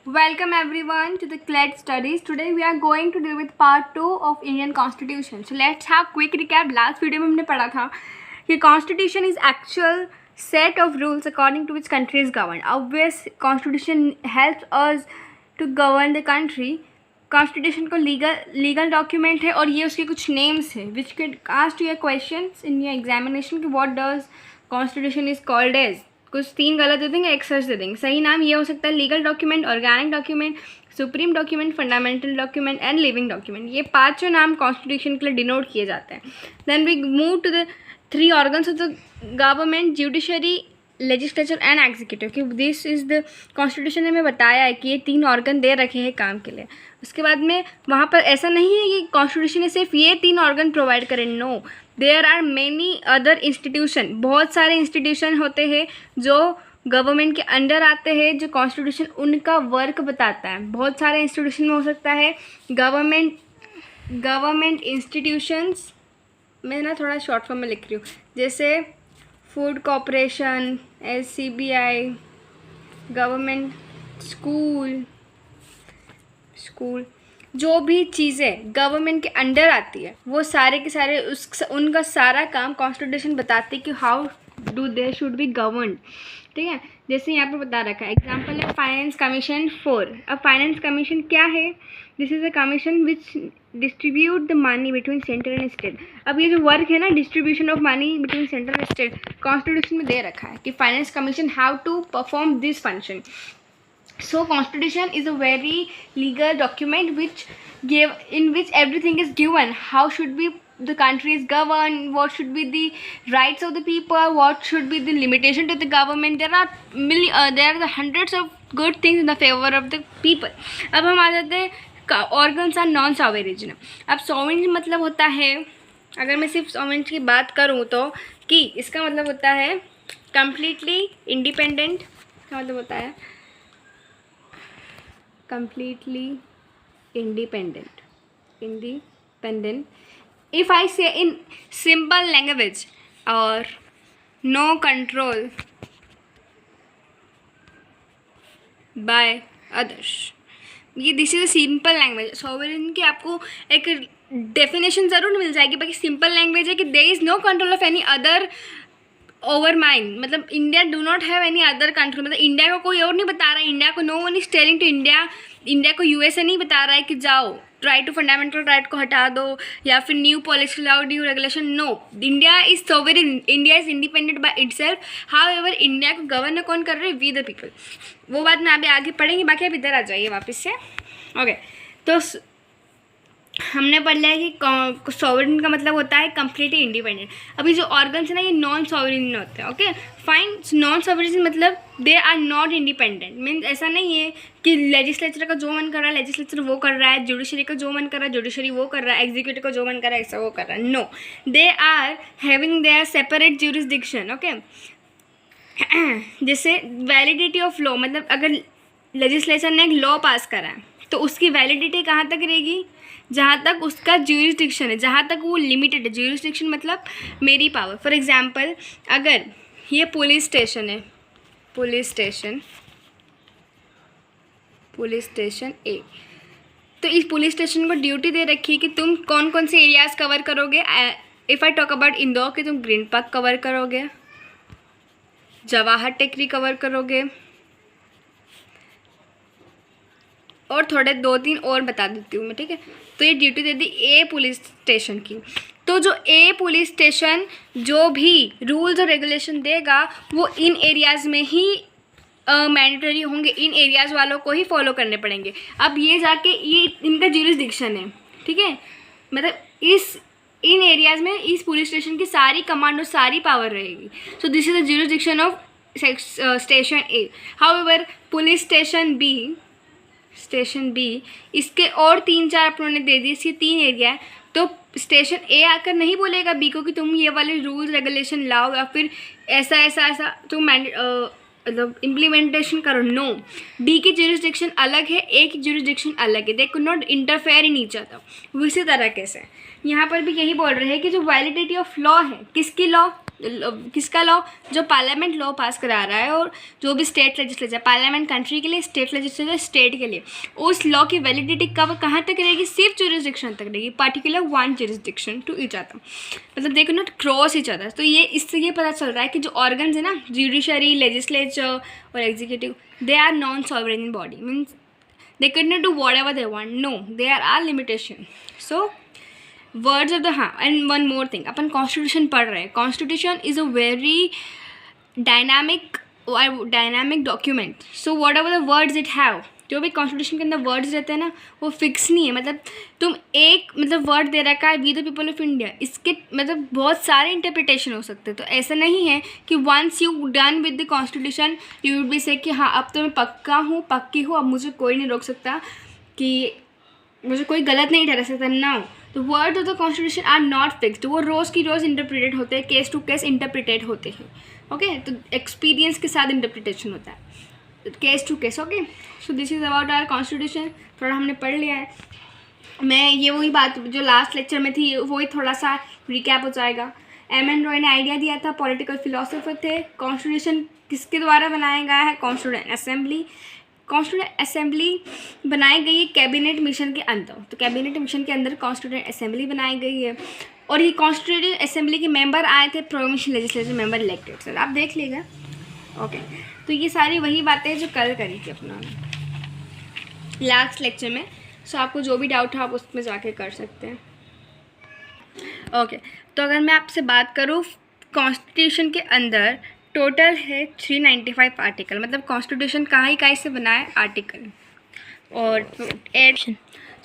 Welcome everyone to the CLED studies. Today we are going to deal with part 2 of Indian Constitution. So let's have quick recap. Last video में हमने पढ़ा था कि Constitution is actual set of rules according to which country is governed. Obvious Constitution helps us to govern the country. Constitution को legal document है और ये उसके कुछ names है which can ask you questions in your examination कि what does Constitution is called as. कुछ 3 गलत दे देंगे, एक सच दे देंगे. सही नाम ये हो सकता है legal document, organic document, supreme document, fundamental document and living document. ये 5 नाम कॉन्स्टिट्यूशन के लिए डिनोट किए जाते हैं. Then we move to the 3 organs of the government, judiciary, legislature and executive. कि दिस इज़ द कॉन्स्टिट्यूशन ने हमें बताया है कि ये 3 ऑर्गन दे रखे हैं काम के लिए. उसके बाद में वहाँ पर ऐसा नहीं है कि कॉन्स्टिट्यूशन ने सिर्फ ये 3 ऑर्गन प्रोवाइड करें. No, there are many other institution. बहुत सारे इंस्टीट्यूशन होते हैं जो गवर्नमेंट के अंडर आते हैं, जो कॉन्स्टिट्यूशन उनका वर्क बताता है. बहुत सारे इंस्टीट्यूशन में हो सकता है गवर्नमेंट इंस्टीट्यूशंस. मैं ना थोड़ा शॉर्ट फॉर्म में लिख रही हूँ, जैसे food corporation, SCBI, government school, जो भी चीज़ें गवर्नमेंट के अंडर आती है वो सारे के सारे उनका सारा काम कॉन्स्टिट्यूशन बताते कि how do they should be govern. ठीक है, जैसे यहाँ पर बता रखा है. एग्जाम्पल है फाइनेंस कमीशन 4. अब फाइनेंस कमीशन क्या है? This is a commission which distribute the money between centre and state. अब ये जो वर्क है ना, distribution of money between centre and state, constitution में दे रखा है कि finance commission have to perform this function. So constitution is a very legal document in which everything is given. How should be the country is governed, what should be the rights of the people, what should be the limitation to the government. There are the hundreds of good things in the favor of the people. अब हम आ जाते हैं organs are non sovereign. अब sovereign मतलब होता है, अगर मैं सिर्फ sovereign की बात करूँ तो कि इसका मतलब होता है completely independent. इसका मतलब होता है completely independent. If I say in simple language, or no control by others. ये this is a simple language. Sovereign की आपको एक डेफिनेशन ज़रूर मिल जाएगी, बाकी सिंपल लैंग्वेज है कि there is no control of any other over mind. मतलब India do not have any other control. मतलब इंडिया को कोई और नहीं बता रहा है, इंडिया को no one is telling to India को USA नहीं बता रहा है कि जाओ राइट टू फंडामेंटल राइट को हटा दो या फिर न्यू पॉलिसी लाओ, new regulation. No, India is sovereign, India is independent by itself. However India को गवर्न कौन कर रहे हैं? We the people. वो बात मैं अभी आगे पढ़ेंगे. बाकी आप इधर आ जाइए वापस से. ओके, तो हमने पढ़ लिया है कि सॉवरेन का मतलब होता है कंप्लीटली इंडिपेंडेंट. अभी जो ऑर्गन्स है ना, ये नॉन सॉवरेन होते हैं. Okay fine. नॉन सॉवरेन मतलब they are not independent. Means ऐसा नहीं है कि लेजिस्लेचर का जो मन कर रहा है लेजिस्लेचर वो कर रहा है, जुडिशरी का जो मन कर रहा है जुडिशरी वो कर रहा है, एग्जीक्यूटिव का जो मन कर रहा है ऐसा वो कर रहा है. No, they are having their separate jurisdiction. Okay, जैसे वैलिडिटी ऑफ लॉ, मतलब अगर लेजिस्लेचर ने एक लॉ पास करा है तो उसकी वैलिडिटी कहाँ तक रहेगी? जहाँ तक उसका ज्यूरिसडिक्शन है, जहाँ तक वो लिमिटेड है. ज्यूरिसडिक्शन मतलब मेरी पावर. फॉर एग्जांपल, अगर ये पुलिस स्टेशन है, पुलिस स्टेशन ए, तो इस पुलिस स्टेशन को ड्यूटी दे रखी कि तुम कौन कौन से एरियाज़ कवर करोगे. If I talk about Indore कि तुम ग्रीन पार्क कवर करोगे, जवाहर टेकरी कवर करोगे, और थोड़े 2-3 और बता देती हूँ मैं. ठीक है, तो ये ड्यूटी दे दी ए पुलिस स्टेशन की. तो जो ए पुलिस स्टेशन जो भी रूल्स और रेगुलेशन देगा वो इन एरियाज़ में ही मैंडेटरी होंगे, इन एरियाज़ वालों को ही फॉलो करने पड़ेंगे. अब ये जाके ये इनका ज्यूरिसडिक्शन है. ठीक है, मतलब इन एरियाज़ में इस पुलिस स्टेशन की सारी कमांड और सारी पावर रहेगी. So this is the jurisdiction of station A. However police station B इसके और 3-4 अपनों ने दे दी. इसके 3 एरिया है, तो स्टेशन ए आकर नहीं बोलेगा बी को कि तुम ये वाले रूल्स रेगुलेशन लाओ या फिर ऐसा तुम मतलब इम्प्लीमेंटेशन करो. नो, डी की ज्यूरिसडिक्शन अलग है, ए की ज्यूरिसडिक्शन अलग है. They could not interfere in each other. उसी तरह कैसे यहाँ पर भी यही बोल रहे हैं कि जो वैलिडिटी ऑफ लॉ है, किसकी लॉ? किसका लॉ? जो पार्लियामेंट लॉ पास करा रहा है और जो भी स्टेट लेजिस्लेचर, पार्लियामेंट कंट्री के लिए, स्टेट लेजिस्लेचर स्टेट के लिए, उस लॉ की वैलिडिटी कब कहाँ तक रहेगी? सिर्फ जुरिस्डिक्शन तक रहेगी, particular one jurisdiction to each other, मतलब they can not cross each other. तो ये इससे ये पता चल रहा है कि जो ऑर्गन्स है ना, जुडिशरी, लेजिस्लेचर और executive, they are non sovereign body, means they could not do whatever they want. No, there are limitation. So words of the, हाँ, and one more thing, upon constitution पढ़ रहे हैं. Constitution is a very dynamic document. So what ever the words it have, जो भी constitution के अंदर words रहते हैं ना, वो फिक्स नहीं है. मतलब तुम एक मतलब वर्ड दे रखा है, we the people of India, इसके मतलब बहुत सारे इंटरप्रिटेशन हो सकते हैं. तो ऐसा नहीं है कि once you done with the constitution you would be say कि हाँ अब तो मैं पक्का हूँ, पक्की हूँ, अब मुझे कोई नहीं रोक सकता, कि मुझे कोई गलत नहीं ठहरा सकता. Now the word of the constitution are not fixed. वो रोज़ की रोज़ इंटरप्रिटेट होते हैं, केस टू केस इंटरप्रिटेट होते हैं. ओके, तो एक्सपीरियंस के साथ इंटरप्रिटेशन होता है, case to case. Okay, so this is about our constitution. थोड़ा हमने पढ़ लिया है. मैं ये वही बात जो लास्ट लेक्चर में थी वही थोड़ा सा रिकैप हो जाएगा. एम.एन. रॉय ने आइडिया दिया था, पॉलिटिकल फिलोसोफर थे. कॉन्स्टिट्यूशन किसके द्वारा बनाया गया है? Constituent assembly. कॉन्स्टिट्यूएंट असेंबली बनाई गई है कैबिनेट मिशन के अंदर. तो कैबिनेट मिशन के अंदर कॉन्स्टिट्यूएंट असेंबली बनाई गई है. और ये कॉन्स्टिट्यूएंट असेंबली के मेंबर आए थे provincial legislative member elected. Sir आप देख लीजिएगा. ओके, तो ये सारी वही बातें जो कल करी थी अपना लास्ट लेक्चर में. सो आपको जो भी डाउट है आप उसमें जाके कर सकते हैं. ओके, तो अगर मैं आपसे बात करूँ कॉन्स्टिट्यूशन के अंदर टोटल है 395 आर्टिकल. मतलब कॉन्स्टिट्यूशन कहाँ से बना है? आर्टिकल और एडिशन.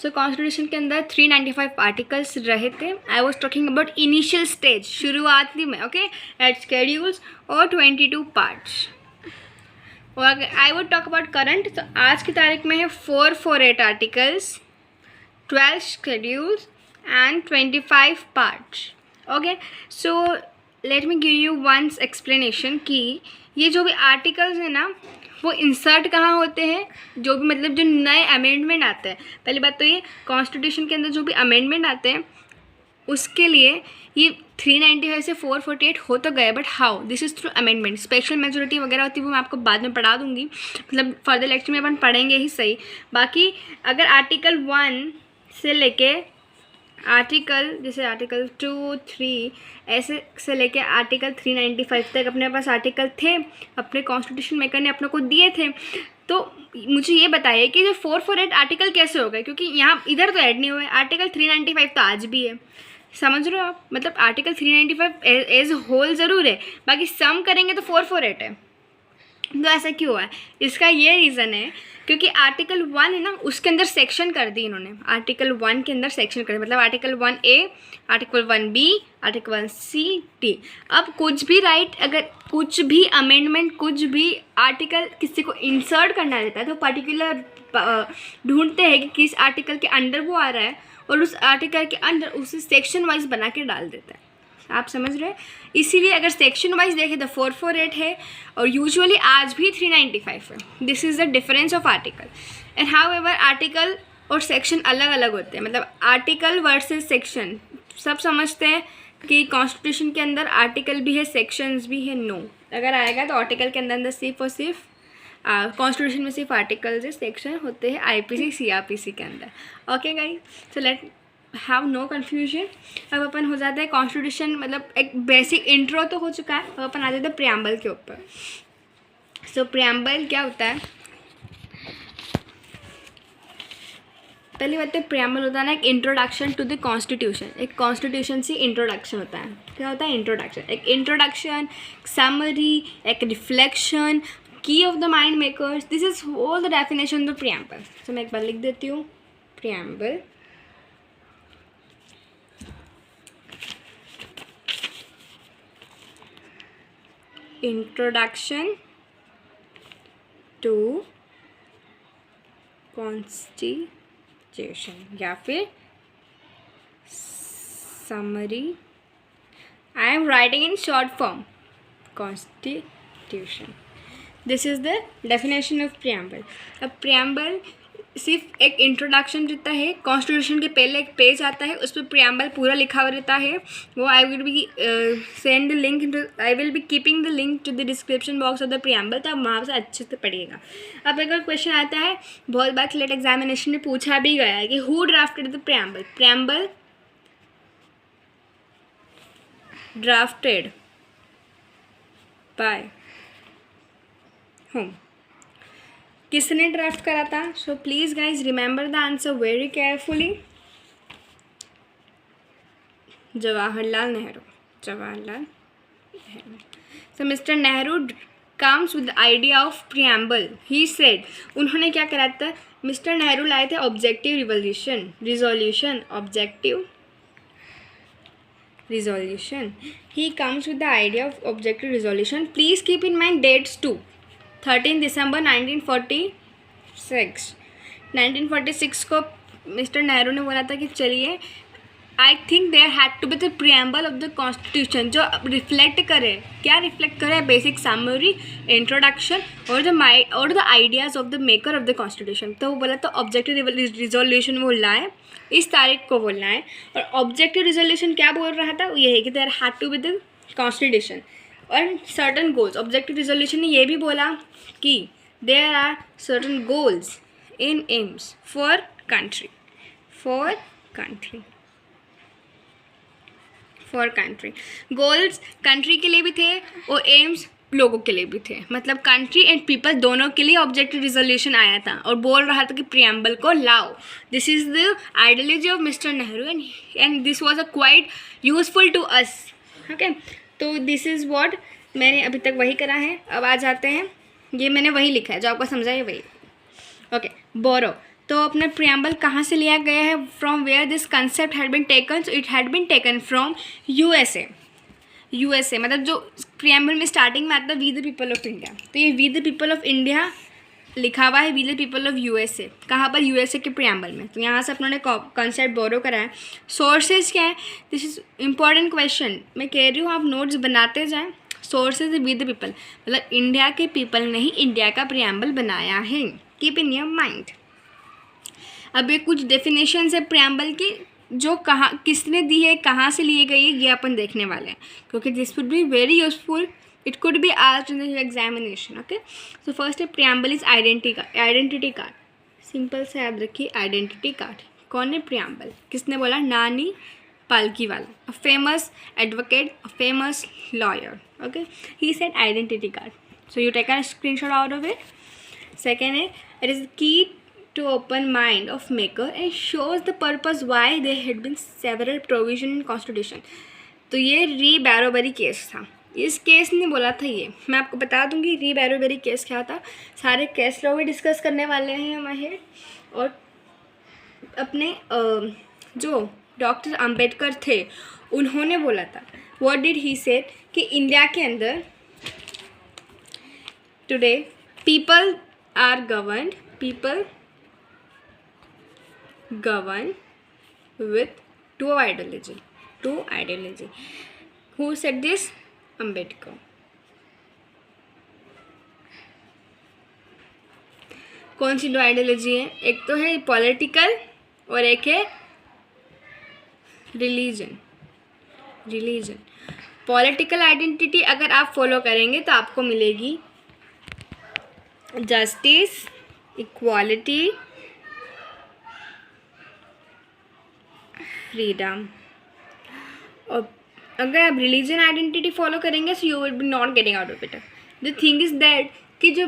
सो कॉन्स्टिट्यूशन के अंदर 395 आर्टिकल्स रहे थे. I was talking about initial stage, शुरुआती में. ओके, एट शेड्यूल्स और 22 पार्ट्स. और अगर I would talk about current, तो आज की तारीख में है 448 articles, 12 schedules and 25 parts. Okay, so let me give you once explanation कि ये जो भी आर्टिकल्स हैं ना, वो इंसर्ट कहाँ होते हैं? जो भी मतलब जो नए अमेंडमेंट आते हैं. पहली बात तो ये कॉन्स्टिट्यूशन के अंदर जो भी अमेंडमेंट आते हैं उसके लिए ये 395 से 448 हो तो गए, but how? This is through amendment. Special majority वगैरह होती है वो मैं आपको बाद में पढ़ा दूंगी, मतलब फर्दर लेक्चर में अपन पढ़ेंगे ही सही. बाकी अगर आर्टिकल 1 से लेके आर्टिकल जैसे आर्टिकल 2, 3 ऐसे से लेके आर्टिकल 395 तक अपने पास आर्टिकल थे, अपने कॉन्स्टिट्यूशन मेकर ने अपने को दिए थे. तो मुझे ये बताइए कि जो 448 आर्टिकल कैसे हो गए? क्योंकि यहाँ इधर तो ऐड नहीं हुए. आर्टिकल 395 तो आज भी है, समझ रहे हो आप? मतलब आर्टिकल 395 एज होल ज़रूर है, बाकी सम करेंगे तो 448 है. तो ऐसा क्यों हुआ है? इसका ये रीज़न है क्योंकि आर्टिकल 1 है ना, उसके अंदर सेक्शन कर दी इन्होंने. आर्टिकल 1 के अंदर सेक्शन कर दी, मतलब article 1A, article 1B, article 1C, D. अब कुछ भी राइट, अगर कुछ भी अमेंडमेंट, कुछ भी आर्टिकल किसी को इंसर्ट करना रहता है तो पर्टिकुलर ढूंढते हैं कि किस आर्टिकल के अंडर वो आ रहा है और उस आर्टिकल के अंदर उसे सेक्शन वाइज बना के डाल देता है. आप समझ रहे हैं? इसीलिए अगर सेक्शन वाइज देखें तो 448 है और यूजुअली आज भी 395 है. This is the difference of article. And how ever article और सेक्शन अलग अलग होते हैं. मतलब आर्टिकल वर्सेस सेक्शन सब समझते हैं कि कॉन्स्टिट्यूशन के अंदर आर्टिकल भी है, सेक्शंस भी है. नो, अगर आएगा तो आर्टिकल के अंदर सिर्फ और सिर्फ कॉन्स्टिट्यूशन में सिर्फ आर्टिकल्स है, सेक्शन होते हैं IPC CRPC के अंदर. Okay guys, so let have no confusion. अब अपन हो जाता है कॉन्स्टिट्यूशन, मतलब एक बेसिक इंट्रो तो हो चुका है. अब अपन आ जाते हैं प्रियम्बल के ऊपर. सो प्रियम्बल क्या होता है? पहली बात है प्रियम्बल होता है ना एक इंट्रोडक्शन टू द कॉन्स्टिट्यूशन. एक कॉन्स्टिट्यूशन से इंट्रोडक्शन होता है. क्या होता है? इंट्रोडक्शन. एक इंट्रोडक्शन, समरी, एक रिफ्लेक्शन, की of the mind makers. This is all the definition of the preamble. तो मैं एक बार लिख देती हूँ. प्रियम्बल इंट्रोडक्शन टू कॉन्स्टिट्यूशन या फिर summary. I am writing in short form constitution. This is the definition of preamble. अब प्रियम्बल सिर्फ एक इंट्रोडक्शन रहता है, कॉन्स्टिट्यूशन के पहले एक पेज आता है, उस पर प्रियम्बल पूरा लिखा हुआ रहता है। वो I will be send the link, I will be keeping the link to the description box of the preamble, तो आप वहाँ से अच्छे से पढ़िएगा। अब अगर क्वेश्चन आता है, बहुत बार क्लेट एग्जामिनेशन में पूछा भी गया है कि who drafted the preamble, preamble drafted bye home, किसने ड्राफ्ट करा था? So please guys remember the answer very carefully. Jawaharlal Nehru, Jawaharlal Nehru. So mister Nehru comes with the idea of preamble. He said, उन्होंने क्या करा था? मिस्टर नेहरू लाए थे objective resolution, objective resolution. He comes with the idea of objective resolution. Please keep in mind dates too. 13 December 1946. 1946 को mister Nehru ने बोला था कि चलिए, I think there had to be the preamble of the constitution, जो reflect करे, क्या reflect करे? बेसिक समरी, इंट्रोडक्शन और the ideas of the maker of the constitution. तो वो बोला तो ऑब्जेक्टिव रिजोल्यूशन वो लाए, इस तारीख को बोलना है। और ऑब्जेक्टिव रिजोल्यूशन क्या बोल रहा था? ये है कि there had to be the constitution और सर्टन गोल्स। ऑब्जेक्टिव रिजोल्यूशन ने ये भी बोला कि there are certain goals in aims for country, for country. Goals country के लिए भी थे और एम्स लोगों के लिए भी थे, मतलब कंट्री एंड पीपल दोनों के लिए ऑब्जेक्टिव रिजोल्यूशन आया था और बोल रहा था कि प्रियम्बल को लाओ। This is the ideology of mister Nehru and this was a quite useful to us. Okay, तो दिस इज़ व्हाट मैंने अभी तक वही करा है। अब आ जाते हैं, ये मैंने वही लिखा है जो आपको समझा है वही। ओके, बोरो, तो अपना प्रियम्बल कहाँ से लिया गया है? From where this concept had been taken? So it had been taken from USA. मतलब जो प्रियम्बल में स्टार्टिंग में आता है we the people of India, तो ये we the people of India लिखा हुआ है we the people of USA. कहाँ पर? यूएसए के प्रियम्बल में। तो यहाँ से अपनों ने कॉन्सेप्ट बोरो करा है। सोर्सेज क्या है? दिस इज इम्पॉर्टेंट क्वेश्चन, मैं कह रही हूँ आप नोट्स बनाते जाएँ। सोर्सेज वी द पीपल मतलब इंडिया के पीपल ने ही इंडिया का प्रियम्बल बनाया है, कीप इन योर माइंड। अब ये कुछ डेफिनेशन है प्रियम्बल की जो कहाँ किसने दी है, कहाँ से लिए गई है, ये अपन देखने वाले हैं, क्योंकि this would be very useful, it could be asked in the examination. Okay, so first है preamble is identity card. Simple से याद रखिए, आइडेंटिटी कार्ड। कौन है? प्रियम्बल। किसने बोला? Nani Palkhivala, a famous advocate, a famous lawyer. Okay, he said identity card, so you take a screenshot out of it. Second है it is key to open mind of maker and shows the purpose why there had been several provision in constitution। तो ये री बैरोबरी case था। इस case ने बोला था, ये मैं आपको बता दूंगी री बैरोबरी केस क्या था। सारे केस लॉ भी डिस्कस करने वाले हैं हमारे, और अपने जो डॉक्टर अंबेडकर थे उन्होंने बोला था, व्हाट डिड ही सेड, कि इंडिया के अंदर today people are governed, people govern with two ideology. Who said this? Ambedkar. कौन सी दो आइडियोलॉजी है? एक तो है पॉलिटिकल और एक है रिलीजन। पॉलिटिकल आइडेंटिटी अगर आप फॉलो करेंगे तो आपको मिलेगी जस्टिस, इक्वालिटी, फ्रीडम। और अगर आप रिलीजन आइडेंटिटी फॉलो करेंगे so you will be not getting out of it. The thing is that कि जो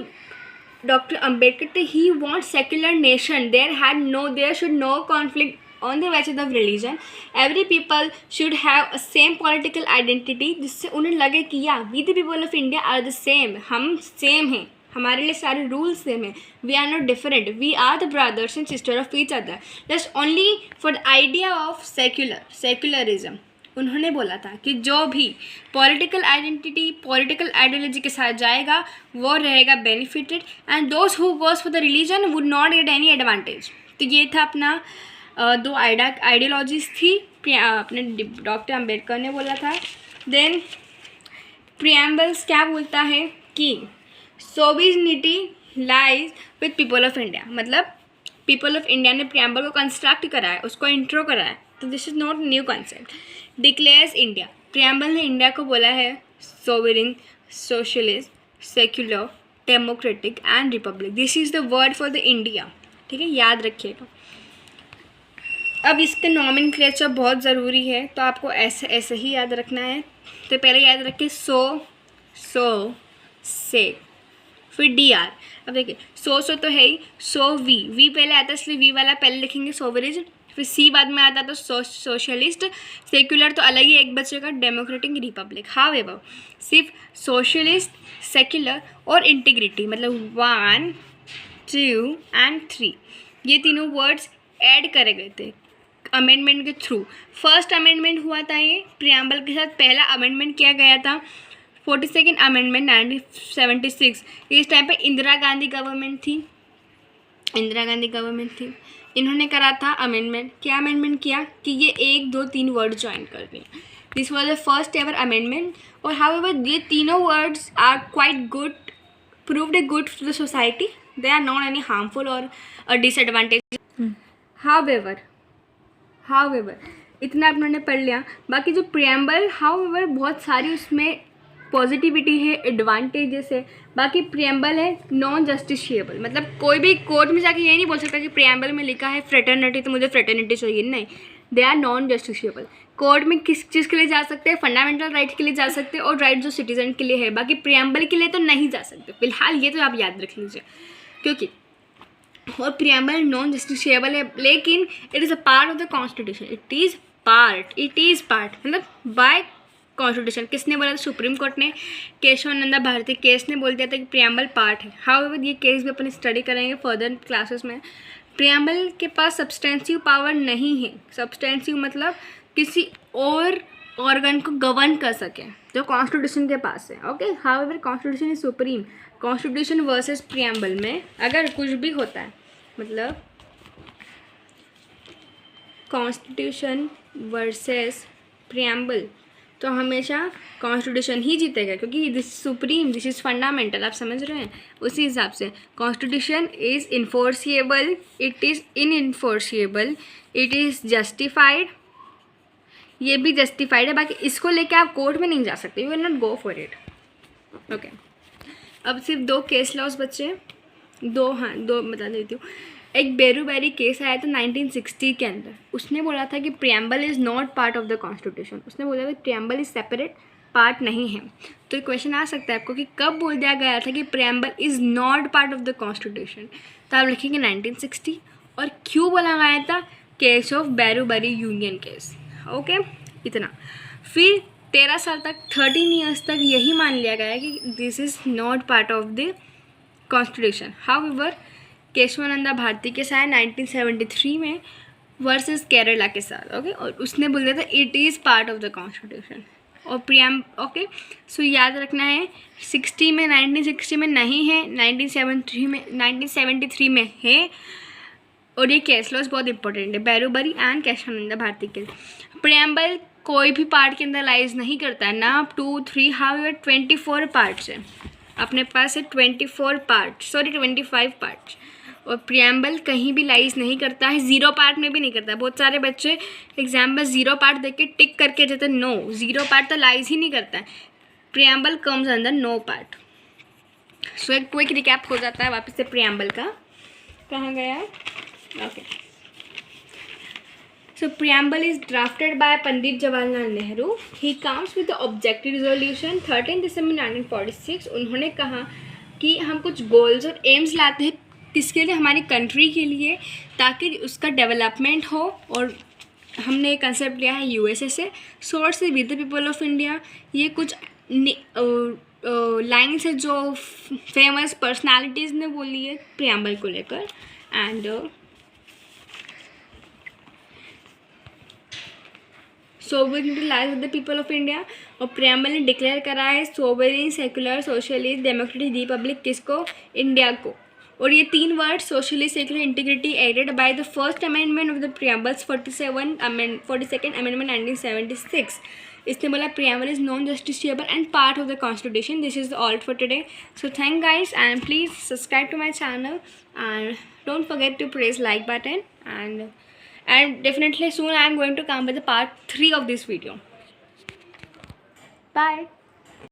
डॉक्टर अंबेडकर थे, he want secular nation, there should no conflict on the basis of religion, every people should have a same political identity, जिससे उन्हें लगे कि या we the people of India are the same, हम same हैं, हमारे लिए सारे रूल्स सेम है, we are not different, we are the brothers and sister of each other, just only for the idea of secularism. उन्होंने बोला था कि जो भी पॉलिटिकल आइडेंटिटी, पॉलिटिकल आइडियोलॉजी के साथ जाएगा वो रहेगा benefited, and those who goes for the religion would not get any advantage. तो ये था अपना दो आइडियोलॉजीज थी, अपने डॉक्टर अंबेडकर ने बोला था। देन प्रियम्बल्स क्या बोलता है कि सोविनिटी lies with people of India, मतलब पीपल ऑफ इंडिया ने प्रियम्बल को कंस्ट्रक्ट करा है, उसको इंट्रो करा है, तो this is not new concept. Declares India, preamble ने इंडिया को बोला है sovereign, socialist, secular, democratic and Republic. This is the word for the India. ठीक है, याद रखिएगा. अब इसके नॉमेनक्लेचर बहुत ज़रूरी है, तो आपको ऐसे ऐसे ही याद रखना है. तो पहले याद रखिए सो, से, फिर डी आर. अब देखिए सो तो है ही, सो वी पहले आता है इसलिए वी वाला पहले लिखेंगे सोवरिन, फिर सी बाद में आता तो सोशलिस्ट, सेक्युलर तो अलग ही एक बचेगा, डेमोक्रेटिक, रिपब्लिक. हाउएवर सिर्फ सोशलिस्ट, सेक्युलर और इंटीग्रिटी मतलब 1, 2 एंड 3 ये तीनों वर्ड्स ऐड करे गए थे अमेंडमेंट के थ्रू. फर्स्ट अमेंडमेंट हुआ था ये प्रियम्बल के साथ, पहला अमेंडमेंट किया गया था 42nd अमेंडमेंट 1976. इस टाइम पे इंदिरा गांधी गवर्नमेंट थी. इन्होंने करा था अमेंडमेंट. क्या अमेंडमेंट किया कि ये 1, 2, 3 वर्ड ज्वाइन कर दिए. This was the first ever amendment. और हाउएवर ये तीनों words are quite good, proved good to the society. They are not any harmful और डिसएडवांटेज. हाउएवर इतना आपने पढ़ लिया. बाकी जो प्रियम्बल हाउएवर बहुत सारी उसमें पॉजिटिविटी है, एडवांटेजेस है. बाकी प्रियम्बल है नॉन जस्टिशिएबल, मतलब कोई भी कोर्ट में जाके ये नहीं बोल सकता कि प्रियम्बल में लिखा है फ्रेटर्निटी तो मुझे फ्रेटर्निटी चाहिए. नहीं, they are non justiciable. Court में किस चीज़ के लिए जा सकते हैं? फंडामेंटल राइट के लिए जा सकते हैं और राइट जो सिटीजन के लिए है. बाकी प्रियम्बल के लिए तो नहीं जा सकते. फिलहाल ये तो आप याद रख लीजिए, क्योंकि और प्रियम्बल नॉन जस्टिशिएबल है, लेकिन it is a part of the constitution. It is part मतलब बाय कॉन्स्टिट्यूशन. किसने बोला था? सुप्रीम कोर्ट ने. केशवानंदा भारती केस ने बोल दिया था कि प्रियम्बल पार्ट है. हाउएवर ये केस भी अपन स्टडी करेंगे फर्दर क्लासेस में. प्रियम्बल के पास सब्सटेंसिव पावर नहीं है. सब्सटेंसिव मतलब किसी और ऑर्गन को गवर्न कर सके, जो कॉन्स्टिट्यूशन के पास है. Okay, however constitution is supreme. Constitution versus preamble में अगर कुछ भी होता है, मतलब कॉन्स्टिट्यूशन वर्सेस प्रियम्बल, तो हमेशा कॉन्स्टिट्यूशन ही जीतेगा, क्योंकि this supreme, this is fundamental. आप समझ रहे हैं? उसी हिसाब से constitution is enforceable, it is unenforceable, it is justified. ये भी जस्टिफाइड है. बाकी इसको लेके आप कोर्ट में नहीं जा सकते. You will not go for it. Okay, अब सिर्फ 2 केस लॉस बचे. 2 बता देती हूँ. एक बेरूबेरी केस आया था 1960 के अंदर. उसने बोला था कि preamble is not part of the constitution. उसने बोला था प्रियम्बल इज़ सेपरेट, पार्ट नहीं है. तो क्वेश्चन आ सकता है आपको कि कब बोल दिया गया था कि preamble is not part of the constitution. तो आप लिखेंगे 1960. और क्यों बोला गया था? Case of Berubari union case. Okay, इतना. फिर 13 साल तक, 13 ईयर्स तक यही मान लिया गया कि this is not part of the constitution. However Keshavananda Bharati के साथ 1973 में वर्सेस केरला के साथ. ओके, और उसने बोल दिया था it is part of the constitution. और ओके, सो याद रखना है 1960 में नहीं है, 1973 में है. और ये केस लॉस बहुत इंपॉर्टेंट है, बेरूबेरी एंड केशवानंदा भारती के. प्रियम्बल कोई भी पार्ट के अंदर लाइज नहीं करता है ना. 2, 3 हाउएवर 24 पार्ट्स है अपने पास है. 25 पार्ट्स. और प्रियम्बल कहीं भी लाइज नहीं करता है. 0 पार्ट में भी नहीं करता है. बहुत सारे बच्चे एग्जाम में 0 पार्ट देख के टिक करके देते. नो, 0 पार्ट तो लाइज ही नहीं करता है. प्रियम्बल कम्स अंदर नो पार्ट. सो एक क्विक रिकैप हो जाता है वापस से प्रियम्बल का. कहाँ गया है? Okay, so preamble is drafted by Pandit Jawaharlal Nehru. He comes with the objective resolution 13 दिसंबर 1946. उन्होंने कहा कि हम कुछ गोल्स और एम्स लाते हैं. किसके लिए? हमारी कंट्री के लिए, ताकि उसका डेवलपमेंट हो. और हमने एक कंसेप्ट लिया है यूएसए से, source with the people of India. ये कुछ लाइन्स है जो फेमस पर्सनालिटीज़ ने बोली है प्रियम्बल को लेकर. And sovereignty lies with the people of India. और प्रियम्बल ने डिक्लेयर करा है sovereign, secular, socialist, democratic, republic किसको? इंडिया को. और ये 3 word socialist, secular, integrity added by the first amendment of the preambles 42nd amendment 1976. इसने बोला preamble is non-justiciable and part of the constitution. This is all for today. So thank guys, and please subscribe to my channel and don't forget to press like button, and definitely soon I am going to come with the part 3 of this video. Bye.